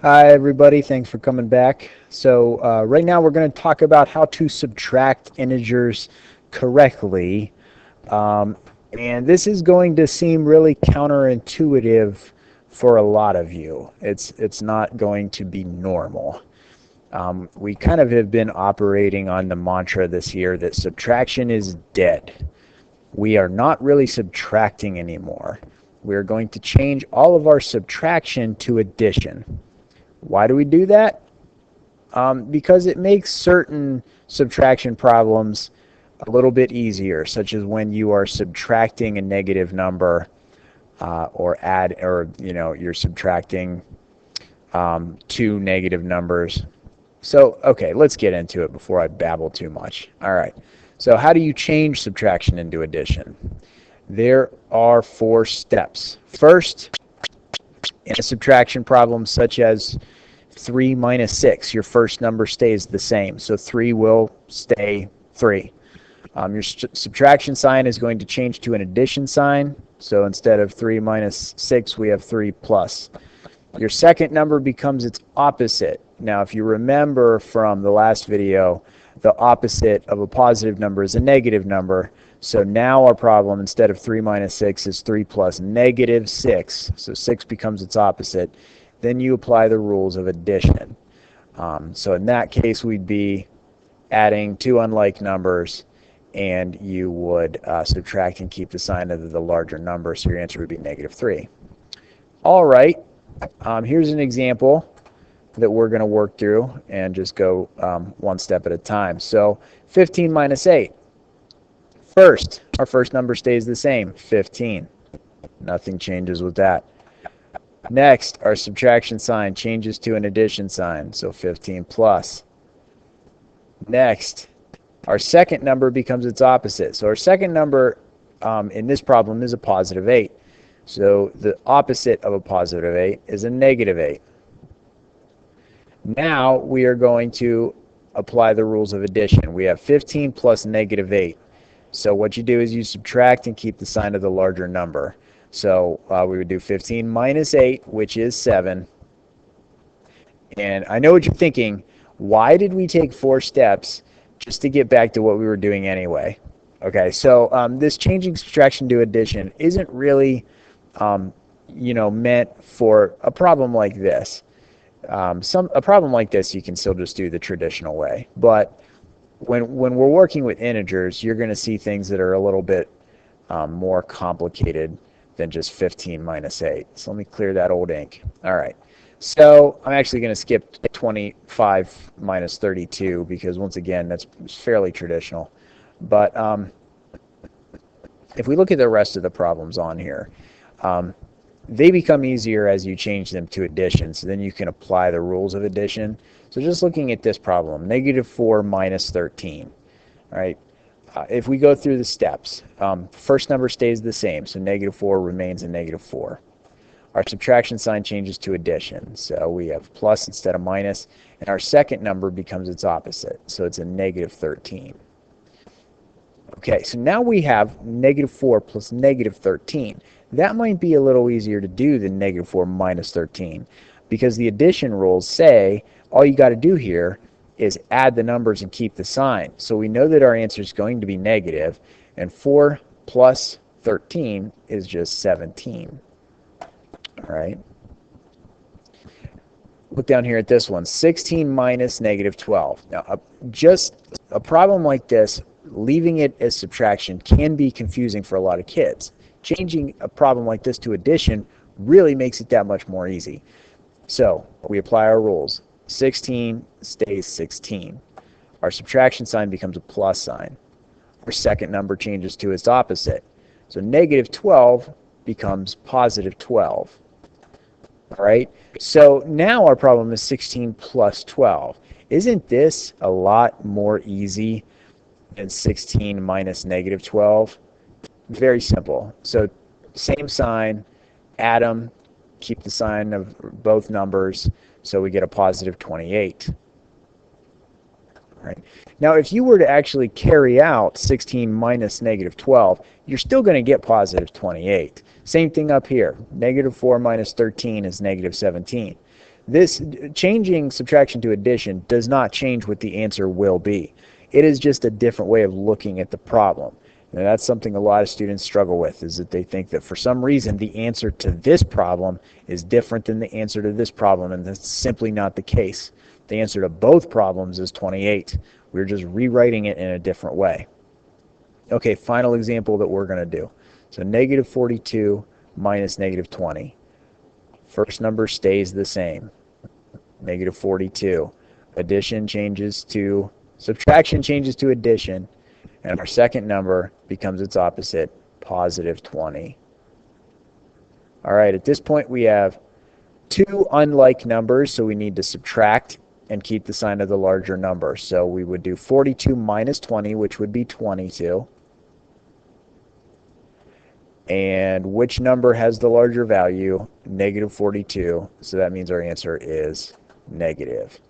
Hi, everybody. Thanks for coming back. So right now we're going to talk about how to subtract integers correctly. Um, and this is going to seem really counterintuitive for a lot of you. It's not going to be normal. We kind of have been operating on the mantra this year that subtraction is dead. We are not really subtracting anymore. We're going to change all of our subtraction to addition. Why do we do that? Because it makes certain subtraction problems a little bit easier, such as when you are subtracting a negative number or you're subtracting two negative numbers. So, okay, let's get into it before I babble too much. All right. So, how do you change subtraction into addition? There are 4 steps. First, in a subtraction problem such as 3 minus 6, your first number stays the same. So 3 will stay 3. Your subtraction sign is going to change to an addition sign. So instead of 3 minus 6, we have 3 plus. Your second number becomes its opposite. Now, if you remember from the last video, the opposite of a positive number is a negative number. So now our problem, instead of 3 minus 6, is 3 plus negative 6. So 6 becomes its opposite. Then you apply the rules of addition. So in that case, we'd be adding two unlike numbers, and you would subtract and keep the sign of the larger number, so your answer would be negative 3. All right, here's an example that we're going to work through and just go one step at a time. So 15 minus 8. First, our first number stays the same, 15. Nothing changes with that. Next, our subtraction sign changes to an addition sign, so 15 plus. Next, our second number becomes its opposite. So our second number in this problem is a positive 8. So the opposite of a positive 8 is a negative 8. Now we are going to apply the rules of addition. We have 15 plus negative 8. So what you do is you subtract and keep the sign of the larger number. So we would do 15 minus 8, which is 7. And I know what you're thinking. Why did we take 4 steps just to get back to what we were doing anyway? Okay, so this changing subtraction to addition isn't really, meant for a problem like this. A problem like this you can still just do the traditional way. But when we're working with integers, you're going to see things that are a little bit more complicated than just 15 minus 8. So let me clear that old ink. All right. So I'm actually going to skip 25 minus 32 because, once again, that's fairly traditional. But if we look at the rest of the problems on here, they become easier as you change them to addition. So then you can apply the rules of addition. So just looking at this problem, negative 4 minus 13. All right. If we go through the steps, first number stays the same, so negative 4 remains a negative 4. Our subtraction sign changes to addition, so we have plus instead of minus, and our second number becomes its opposite, so it's a negative 13. Okay, so now we have negative 4 plus negative 13. That might be a little easier to do than negative 4 minus 13, because the addition rules say all you got to do here is add the numbers and keep the sign. So we know that our answer is going to be negative, and 4 plus 13 is just 17. All right. Look down here at this one, 16 minus negative 12. Now, just a problem like this, leaving it as subtraction can be confusing for a lot of kids. Changing a problem like this to addition really makes it that much more easy. So we apply our rules. 16 stays 16. Our subtraction sign becomes a plus sign. Our second number changes to its opposite. So negative 12 becomes positive 12. All right, so now our problem is 16 plus 12. Isn't this a lot more easy than 16 minus negative 12? Very simple. So same sign, add them, keep the sign of both numbers, so we get a positive 28. right? Now, if you were to actually carry out 16 minus negative 12, you're still going to get positive 28. Same thing up here. Negative 4 minus 13 is negative 17. This changing subtraction to addition does not change what the answer will be. It is just a different way of looking at the problem. And that's something a lot of students struggle with, is that they think that for some reason the answer to this problem is different than the answer to this problem, and that's simply not the case. The answer to both problems is 28. We're just rewriting it in a different way. Okay, final example that we're going to do. So negative 42 minus negative 20. First number stays the same, negative 42. Subtraction changes to addition, and our second number becomes its opposite, positive 20. All right, at this point we have two unlike numbers, so we need to subtract and keep the sign of the larger number. So we would do 42 minus 20, which would be 22. And which number has the larger value? Negative 42. So that means our answer is negative.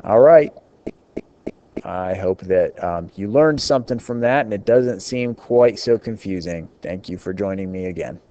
All right. I hope that you learned something from that and it doesn't seem quite so confusing. Thank you for joining me again.